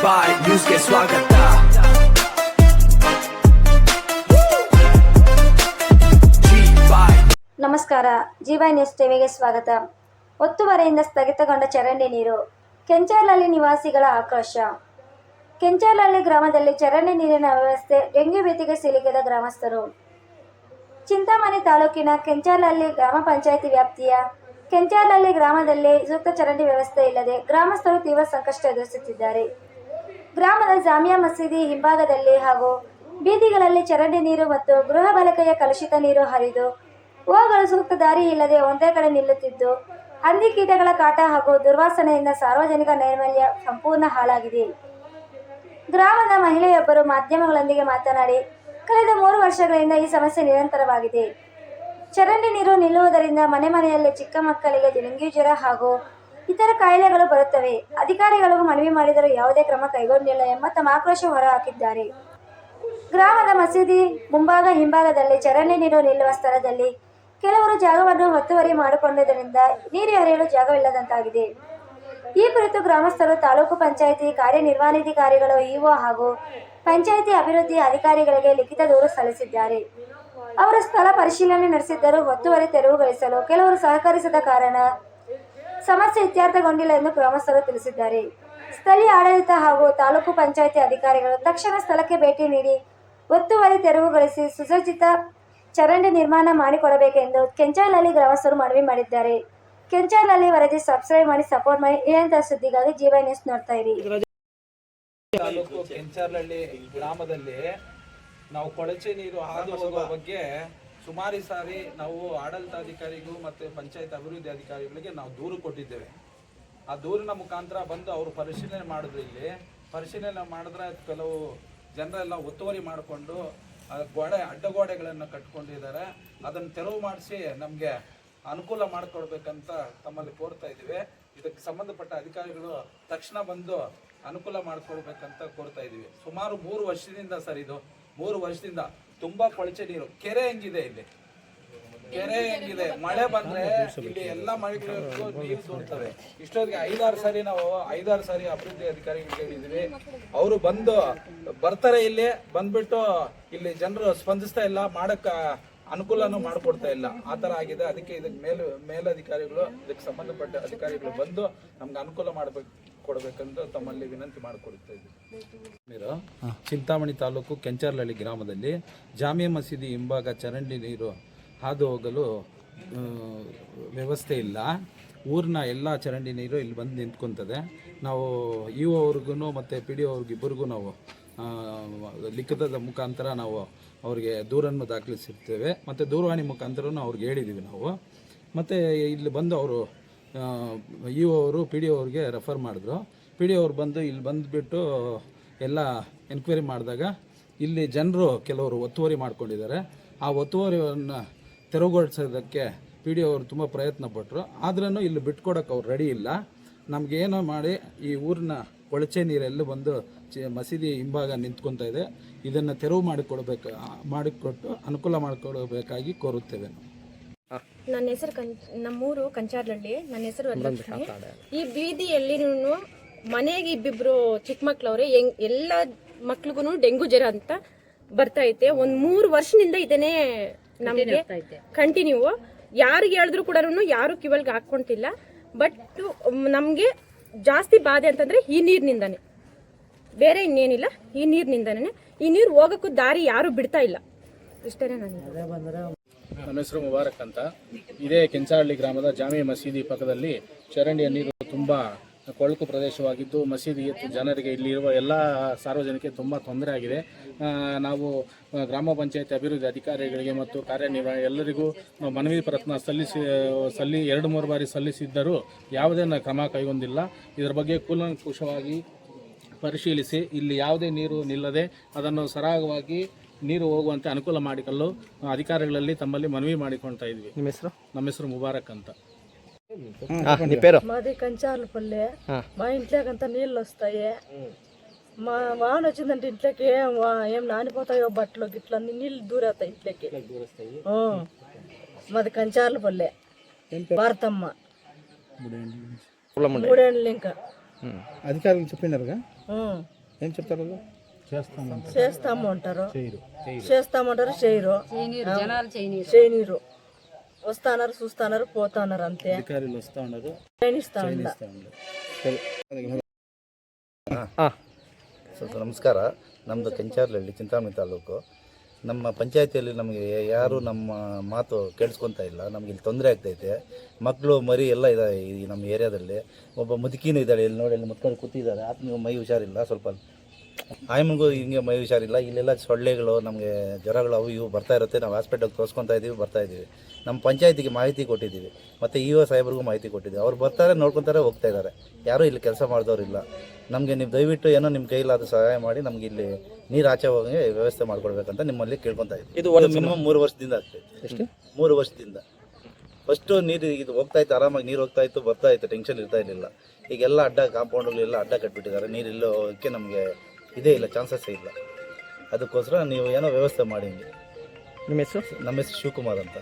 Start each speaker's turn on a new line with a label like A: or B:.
A: ಬಾಯ್ ನ್ಯೂಸ್ಗೆ ಸ್ವಾಗತ.
B: ನಮಸ್ಕಾರ, ಜೀವಾಯ್ ನ್ಯೂಸ್ ಟಿವಿಗೆ ಸ್ವಾಗತ. ಒತ್ತುವರಿಯಿಂದ ಸ್ಥಗಿತಗೊಂಡ ಚರಂಡಿ ನೀರು, ಕೆಂಚರ್ಲಹಳ್ಳಿ ನಿವಾಸಿಗಳ ಆಕ್ರೋಶ. ಕೆಂಚರ್ಲಹಳ್ಳಿ ಗ್ರಾಮದಲ್ಲಿ ಚರಂಡಿ ನೀರಿನ ವ್ಯವಸ್ಥೆ, ಡೆಂಗ್ಯೂ ಭೀತಿಗೆ ಸಿಲುಕಿದ ಗ್ರಾಮಸ್ಥರು. ಚಿಂತಾಮಣಿ ತಾಲೂಕಿನ ಕೆಂಚರ್ಲಹಳ್ಳಿ ಗ್ರಾಮ ಪಂಚಾಯಿತಿ ವ್ಯಾಪ್ತಿಯ ಕೆಂಚರ್ಲಹಳ್ಳಿ ಗ್ರಾಮದಲ್ಲಿ ಸೂಕ್ತ ಚರಂಡಿ ವ್ಯವಸ್ಥೆ ಇಲ್ಲದೆ ಗ್ರಾಮಸ್ಥರು ತೀವ್ರ ಸಂಕಷ್ಟ ಎದುರಿಸುತ್ತಿದ್ದಾರೆ. ಗ್ರಾಮದ ಜಾಮಿಯಾ ಮಸೀದಿ ಹಿಂಭಾಗದಲ್ಲಿ ಹಾಗೂ ಬೀದಿಗಳಲ್ಲಿ ಚರಂಡಿ ನೀರು ಮತ್ತು ಗೃಹ ಬಳಕೆಯ ಕಲುಷಿತ ನೀರು ಹರಿದು ಹೋಗಲು ಸೂಕ್ತ ದಾರಿ ಇಲ್ಲದೆ ಒಂದೇ ಕಡೆ ನಿಲ್ಲುತ್ತಿದ್ದು, ಹಂದಿ ಕೀಟಗಳ ಕಾಟ ಹಾಗೂ ದುರ್ವಾಸನೆಯಿಂದ ಸಾರ್ವಜನಿಕ ನೈರ್ಮಲ್ಯ ಸಂಪೂರ್ಣ ಹಾಳಾಗಿದೆ. ಗ್ರಾಮದ ಮಹಿಳೆಯೊಬ್ಬರು ಮಾಧ್ಯಮಗಳೊಂದಿಗೆ ಮಾತನಾಡಿ, ಕಳೆದ 3 ವರ್ಷಗಳಿಂದ ಈ ಸಮಸ್ಯೆ ನಿರಂತರವಾಗಿದೆ. ಚರಂಡಿ ನೀರು ನಿಲ್ಲುವುದರಿಂದ ಮನೆ ಮನೆಯಲ್ಲಿ ಚಿಕ್ಕ ಮಕ್ಕಳಿಗೆ ಡೆಂಗ್ಯೂ ಜ್ವರ ಹಾಗೂ ಇತರ ಕಾಯಿಲೆಗಳು ಬರುತ್ತವೆ. ಅಧಿಕಾರಿಗಳಿಗೂ ಮನವಿ ಮಾಡಿದರೂ ಯಾವುದೇ ಕ್ರಮ ಕೈಗೊಂಡಿಲ್ಲ ಎಂಬ ತಮ್ಮ ಆಕ್ರೋಶ ಹೊರಹಾಕಿದ್ದಾರೆ. ಗ್ರಾಮದ ಮಸೀದಿ ಮುಂಭಾಗ ಹಿಂಭಾಗದಲ್ಲಿ ಚರಂಡಿ ನೀರು ನಿಲ್ಲುವ ಸ್ಥಳದಲ್ಲಿ ಕೆಲವರು ಜಾಗವನ್ನು ಒತ್ತುವರಿ ಮಾಡಿಕೊಂಡಿದ್ದರಿಂದ ನೀರು ಹರಿಯಲು ಜಾಗವಿಲ್ಲದಂತಾಗಿದೆ. ಈ ಕುರಿತು ಗ್ರಾಮಸ್ಥರು ತಾಲೂಕು ಪಂಚಾಯಿತಿ ಕಾರ್ಯನಿರ್ವಹಣಾಧಿಕಾರಿಗಳು, ಇಒ ಹಾಗೂ ಪಂಚಾಯಿತಿ ಅಭಿವೃದ್ಧಿ ಅಧಿಕಾರಿಗಳಿಗೆ ಲಿಖಿತ ದೂರು ಸಲ್ಲಿಸಿದ್ದಾರೆ. ಅವರು ಸ್ಥಳ ಪರಿಶೀಲನೆ ನಡೆಸಿದ್ದರೂ ಒತ್ತುವರಿ ತೆರವುಗೊಳಿಸಲು ಕೆಲವರು ಸಹಕರಿಸದ ಕಾರಣ ಸಮಸ್ಯೆ ಇತ್ಯರ್ಥಗೊಂಡಿಲ್ಲ ಎಂದು ಗ್ರಾಮಸ್ಥರು ತಿಳಿಸಿದ್ದಾರೆ. ಸ್ಥಳೀಯ ಆಡಳಿತ ಹಾಗೂ ತಾಲೂಕು ಪಂಚಾಯಿತಿ ಅಧಿಕಾರಿಗಳು ತಕ್ಷಣ ಸ್ಥಳಕ್ಕೆ ಭೇಟಿ ನೀಡಿ ಒತ್ತುವರಿ ತೆರವುಗೊಳಿಸಿ ಸುಸಜ್ಜಿತ ಚರಂಡಿ ನಿರ್ಮಾಣ ಮಾಡಿಕೊಡಬೇಕೆಂದು ಕೆಂಚರ್ಲಹಳ್ಳಿ ಗ್ರಾಮಸ್ಥರು ಮನವಿ ಮಾಡಿದ್ದಾರೆ. ಕೆಂಚರ್ಲಹಳ್ಳಿ ವರದಿ ಸಬ್ಸ್ಕ್ರೈಬ್ ಮಾಡಿ, ಸಪೋರ್ಟ್ ಮಾಡಿ. ನಿರಂತರ ಸುದ್ದಿಗಾಗಿ ಜೀವಾಯ್ ನ್ಯೂಸ್ ನೋಡ್ತಾ ಇರಿ.
C: ತಾಲೂಕು ಕೆಂಚರ್ಲಹಳ್ಳಿ ಗ್ರಾಮದಲ್ಲಿ ನಾವು ಕೊಳಚೆ ನೀರು ಹಾದು ಹೋಗುವ ಬಗ್ಗೆ ಸುಮಾರು ಸಾರಿ ನಾವು ಆಡಳಿತಾಧಿಕಾರಿಗೂ ಮತ್ತು ಪಂಚಾಯತ್ ಅಭಿವೃದ್ಧಿ ಅಧಿಕಾರಿಗಳಿಗೆ ನಾವು ದೂರು ಕೊಟ್ಟಿದ್ದೇವೆ. ಆ ದೂರಿನ ಮುಖಾಂತರ ಬಂದು ಅವರು ಪರಿಶೀಲನೆ ಮಾಡಿದ್ರು. ಇಲ್ಲಿ ಪರಿಶೀಲನೆ ಮಾಡಿದ್ರೆ ಕೆಲವು ಜನರೆಲ್ಲ ಒತ್ತುವರಿ ಮಾಡಿಕೊಂಡು ಅಡ್ಡಗೋಡೆಗಳನ್ನು ಕಟ್ಕೊಂಡಿದ್ದಾರೆ. ಅದನ್ನು ತೆರವು ಮಾಡಿಸಿ ನಮಗೆ ಅನುಕೂಲ ಮಾಡಿಕೊಡ್ಬೇಕಂತ ತಮ್ಮಲ್ಲಿ ಕೋರ್ತಾ ಇದ್ದೀವಿ. ಇದಕ್ಕೆ ಸಂಬಂಧಪಟ್ಟ ಅಧಿಕಾರಿಗಳು ತಕ್ಷಣ ಬಂದು ಅನುಕೂಲ ಮಾಡಿಕೊಡ್ಬೇಕಂತ ಕೋರ್ತಾ ಇದ್ದೀವಿ. ಸುಮಾರು 3 ವರ್ಷದಿಂದ ಸರ್, ಇದು 3 ವರ್ಷದಿಂದ ತುಂಬಾ ಕೊಳಚೆ ನೀರು, ಕೆರೆ ಹೆಂಗಿದೆ, ಇಲ್ಲಿ ಕೆರೆ ಹೆಂಗಿದೆ, ಮಳೆ ಬಂದ್ರೆ ಇಲ್ಲಿ ಎಲ್ಲಾ ಮಳೆಗಳಿಗೂ ನೀರು ತೋರ್ತವೆ. ಇಷ್ಟೊತ್ತಿಗೆ 5-6 ಸಾರಿ ನಾವು 5-6 ಸಾರಿ ಅಭಿವೃದ್ಧಿ ಅಧಿಕಾರಿಗಳಿಗೆ ಹೇಳಿದ್ವಿ. ಅವರು ಬರ್ತಾರೆ, ಇಲ್ಲಿ ಬಂದ್ಬಿಟ್ಟು ಇಲ್ಲಿ ಜನರು ಸ್ಪಂದಿಸ್ತಾ ಇಲ್ಲ, ಮಾಡಕ್ಕ ಅನುಕೂಲನೂ ಮಾಡಿಕೊಡ್ತಾ ಇಲ್ಲ. ಆ ತರ ಆಗಿದೆ. ಅದಕ್ಕೆ ಇದಕ್ಕೆ ಮೇಲಧಿಕಾರಿಗಳು, ಇದಕ್ಕೆ ಸಂಬಂಧಪಟ್ಟ ಅಧಿಕಾರಿಗಳು ಬಂದು ನಮ್ಗೆ ಅನುಕೂಲ ಕೊಡಬೇಕಂತ ತಮ್ಮಲ್ಲಿ ವಿನಂತಿ ಮಾಡಿಕೊಡ್ತಾ ಇದ್ದೀವಿ. ಚಿಂತಾಮಣಿ ತಾಲೂಕು ಕೆಂಚರ್ಲಹಳ್ಳಿ ಗ್ರಾಮದಲ್ಲಿ ಜಾಮಿಯಾ ಮಸೀದಿ ಹಿಂಭಾಗ ಚರಂಡಿ ನೀರು ಹಾದು ಹೋಗಲು ವ್ಯವಸ್ಥೆ ಇಲ್ಲ. ಊರಿನ ಎಲ್ಲ ಚರಂಡಿ ನೀರು ಇಲ್ಲಿ ಬಂದು ನಿಂತ್ಕೊತದೆ. ನಾವು ಇಒ ಅವ್ರಿಗೂ ಮತ್ತು PDO ಅವ್ರಿಗಿಬ್ಬರಿಗೂ ನಾವು ಲಿಖಿತದ ಮುಖಾಂತರ ನಾವು ಅವ್ರಿಗೆ ದೂರನ್ನು ದಾಖಲಿಸಿರ್ತೇವೆ ಮತ್ತು ದೂರವಾಣಿ ಮುಖಾಂತರ ಅವ್ರಿಗೆ ಹೇಳಿದ್ದೀವಿ ನಾವು. ಮತ್ತು ಇಲ್ಲಿ ಬಂದು ಅವರು ಇಒ ಅವರು PDO ಅವ್ರಿಗೆ ರೆಫರ್ ಮಾಡಿದ್ರು. PDO ಅವ್ರು ಬಂದು ಇಲ್ಲಿ ಬಂದುಬಿಟ್ಟು ಎಲ್ಲ ಎನ್ಕ್ವೈರಿ ಮಾಡಿದಾಗ ಇಲ್ಲಿ ಜನರು ಕೆಲವರು ಒತ್ತುವರಿ ಮಾಡ್ಕೊಂಡಿದ್ದಾರೆ. ಆ ಒತ್ತುವರಿಯನ್ನು ತೆರವುಗೊಳಿಸೋದಕ್ಕೆ PDO ಅವರು ತುಂಬ ಪ್ರಯತ್ನ ಪಟ್ಟರು. ಆದ್ರೂ ಇಲ್ಲಿ ಬಿಟ್ಕೊಡೋಕೆ ಅವ್ರು ರೆಡಿ ಇಲ್ಲ. ನಮಗೇನೋ ಮಾಡಿ ಈ ಊರಿನ ಕೊಳಚೆ ನೀರೆಲ್ಲ ಬಂದು ಮಸೀದಿ ಹಿಂಭಾಗ ನಿಂತ್ಕೊತಾ ಇದೆ. ಇದನ್ನು ತೆರವು ಮಾಡಿಕೊಟ್ಟು ಅನುಕೂಲ ಮಾಡಿಕೊಡಬೇಕಾಗಿ ಕೋರುತ್ತೇವೆ.
D: ನನ್ನ ಹೆಸರು ನಮ್ಮೂರು ಕೆಂಚರ್ಲಹಳ್ಳಿ. ನನ್ನ ಹೆಸರು ವರಲಕ್ಷ್ಮಿ. ಈ ಬೀದಿಯಲ್ಲಿ ಮನೆಗೆ ಇಬ್ಬಿಬ್ರು ಚಿಕ್ಕ ಮಕ್ಳವ್ರೆ, ಎಲ್ಲ ಮಕ್ಳಿಗೂ ಡೆಂಗು ಜ್ವರ ಅಂತ ಬರ್ತೈತೆ. 3 ವರ್ಷದಿಂದ ಇದನ್ನೇ ನಮಗೆ ಕಂಟಿನ್ಯೂ. ಯಾರಿಗೆ ಹೇಳಿದ್ರು ಕೂಡ ಯಾರು ಕಿವಲ್ಗೆ ಹಾಕೊಂತಿಲ್ಲ. ಬಟ್ ನಮಗೆ ಜಾಸ್ತಿ ಬಾಧೆ ಅಂತಂದ್ರೆ ಈ ನೀರಿನಿಂದಾನೆ, ಬೇರೆ ಇನ್ನೇನಿಲ್ಲ. ಈ ನೀರಿನಿಂದಾನೆ. ಈ ನೀರು ಹೋಗಕ್ಕೂ ದಾರಿ ಯಾರು ಬಿಡ್ತಾ ಇಲ್ಲ. ಇಷ್ಟೇ
E: ನನ್ನ ಹೆಸರು ಮುಬಾರಕ್ ಅಂತ. ಇದೇ ಕೆಂಚರ್ಲಹಳ್ಳಿ ಗ್ರಾಮದ ಜಾಮಿಯಾ ಮಸೀದಿ ಪಕ್ಕದಲ್ಲಿ ಚರಂಡಿಯ ನೀರು ತುಂಬ ಕೊಳಕು ಪ್ರದೇಶವಾಗಿದ್ದು ಮಸೀದಿ ಜನರಿಗೆ ಇಲ್ಲಿರುವ ಎಲ್ಲ ಸಾರ್ವಜನಿಕರಿಗೆ ತುಂಬ ತೊಂದರೆ ಆಗಿದೆ. ನಾವು ಗ್ರಾಮ ಪಂಚಾಯತ್ ಅಭಿವೃದ್ಧಿ ಅಧಿಕಾರಿಗಳಿಗೆ ಮತ್ತು ಎಲ್ಲರಿಗೂ ಮನವಿ ಪ್ರಯತ್ನ ಸಲ್ಲಿಸಿ 2-3 ಬಾರಿ ಸಲ್ಲಿಸಿದ್ದರೂ ಯಾವುದೇ ಕ್ರಮ ಕೈಗೊಂಡಿಲ್ಲ. ಇದರ ಬಗ್ಗೆ ಕೂಲಂಕುಷವಾಗಿ ಪರಿಶೀಲಿಸಿ ಇಲ್ಲಿ ಯಾವುದೇ ನೀರು ನಿಲ್ಲದೆ ಅದನ್ನು ಸರಾಗವಾಗಿ ನೀರು ಹೋಗುವಂತೆ ಅನುಕೂಲ ಮಾಡಿಕೊಳ್ಳಲು ಅಧಿಕಾರಿಗಳಲ್ಲಿ ತಮ್ಮಲ್ಲಿ ಮನವಿ ಮಾಡಿಕೊಳ್ತಾ ಇದ್ವಿ. ನಮ್ಮ ಹೆಸರು ಮುಬಾರಕ್ ಅಂತ.
F: మాది కంచాలపల్లె. మా ఇంట్లోకంతా నీళ్ళు వస్తాయి. వాన వచ్చిందంటే ఇంట్లోకి ఏం నానిపోతాయో బట్టలు గిట్ల నీళ్ళు దూరేస్తాయి ఇంట్లోకి. మాది కంచాలపల్లె. భారతమ్మ. 3 ఏళ్ళు ఇంకా.
G: అధికారులు చెప్పినారుగా
E: ఏం చెప్తారు అది?
F: చేస్తామంటారు చేయనీరు వస్తాన్నారు చూస్తున్నారు పోతున్నారు అంతే
E: అధికారులు వస్తూ ఉన్నారు,
F: చేయనిస్తా
A: ನಮಸ್ಕಾರ. ನಮ್ಮದು ಕೆಂಚಾರ್ಲಹಳ್ಳಿ ಚಿಂತಾಮಣಿ ತಾಲೂಕು. ನಮ್ಮ ಪಂಚಾಯತಿಯಲ್ಲಿ ನಮಗೆ ಯಾರು ನಮ್ಮ ಮಾತು ಕೇಳಿಸ್ಕೊತಾ ಇಲ್ಲ. ನಮಗೆ ಇಲ್ಲಿ ತೊಂದರೆ ಆಗ್ತೈತೆ. ಮಕ್ಕಳು ಮರಿ ಎಲ್ಲ ಇದ್ದಾವೆ ಈ ನಮ್ಮ ಏರಿಯಾದಲ್ಲಿ. ಒಬ್ಬ ಮುದುಕಿನೂ ಇದ್ದಾಳೆ, ಇಲ್ಲಿ ನೋಡಿ, ಇಲ್ಲಿ ಮುತ್ಕೊಂಡು ಕೂತಿದ್ದಾರೆ. ಆತನಿಗೆ ಮೈ ಹುಷಾರಿಲ್ಲ, ಸ್ವಲ್ಪ ಆಯಮ್ಮಗೂ ಹಿಂಗೆ ಮೈ ಹುಷಾರಿಲ್ಲ. ಇಲ್ಲೆಲ್ಲ ಸೊಳ್ಳೆಗಳು, ನಮಗೆ ಜ್ವರಗಳು ಅವು ಇವು ಬರ್ತಾ ಇರುತ್ತೆ. ನಾವು ಹಾಸ್ಪಿಟಲ್ಗೆ ತೋರಿಸ್ಕೊತಾ ಇದ್ದೀವಿ, ಬರ್ತಾಯಿದ್ದೀವಿ. ನಮ್ಮ ಪಂಚಾಯತಿಗೆ ಮಾಹಿತಿ ಕೊಟ್ಟಿದ್ದೀವಿ, ಮತ್ತು ಇಒ ಸಾಹೇಬ್ರಿಗೂ ಮಾಹಿತಿ ಕೊಟ್ಟಿದ್ದೀವಿ. ಅವ್ರು ಬರ್ತಾರೆ, ನೋಡ್ಕೊತಾರೆ, ಹೋಗ್ತಾ ಇದ್ದಾರೆ. ಯಾರೂ ಇಲ್ಲಿ ಕೆಲಸ ಮಾಡಿದವ್ರಿಲ್ಲ. ನಮಗೆ ನೀವು ದಯವಿಟ್ಟು ಏನೋ ನಿಮ್ಮ ಕೈಲಾದ ಸಹಾಯ ಮಾಡಿ ನಮಗೆ ಇಲ್ಲಿ ನೀರು ಆಚೆ ಹೋಗಿ ವ್ಯವಸ್ಥೆ ಮಾಡಿಕೊಡ್ಬೇಕಂತ ನಿಮ್ಮಲ್ಲಿ ಕೇಳ್ಕೊತಾ ಇದ್ದೀವಿ.
E: ಇದು
A: ಮಿನಿಮಮ್ 3 ವರ್ಷದಿಂದ ಆಗ್ತೈತೆ.
E: ಎಷ್ಟು?
A: 3 ವರ್ಷದಿಂದ. ಫಸ್ಟು ನೀರು ಇದು ಹೋಗ್ತಾ ಇತ್ತು, ಆರಾಮಾಗಿ ನೀರು ಹೋಗ್ತಾ ಇತ್ತು, ಬರ್ತಾ ಇತ್ತು, ಟೆನ್ಷನ್ ಇರ್ತಾ ಇರಲಿಲ್ಲ. ಈಗೆಲ್ಲ ಅಡ್ಡ ಕಾಂಪೌಂಡ್ಗಳೆಲ್ಲ ಅಡ್ಡ ಕಟ್ಬಿಟ್ಟಿದ್ದಾರೆ. ನೀರಿಲ್ಲೋ ಹೋಗೋಕ್ಕೆ ನಮಗೆ ಇದೇ ಇಲ್ಲ, ಚಾನ್ಸಸ್ಸೇ ಇಲ್ಲ. ಅದಕ್ಕೋಸ್ಕರ ನೀವು ಏನೋ ವ್ಯವಸ್ಥೆ ಮಾಡಿ.
E: ನಿಮ್ಮ ಹೆಸರು?
A: ನಮ್ಮ ಹೆಸರು ಶಿವಕುಮಾರ್ ಅಂತ.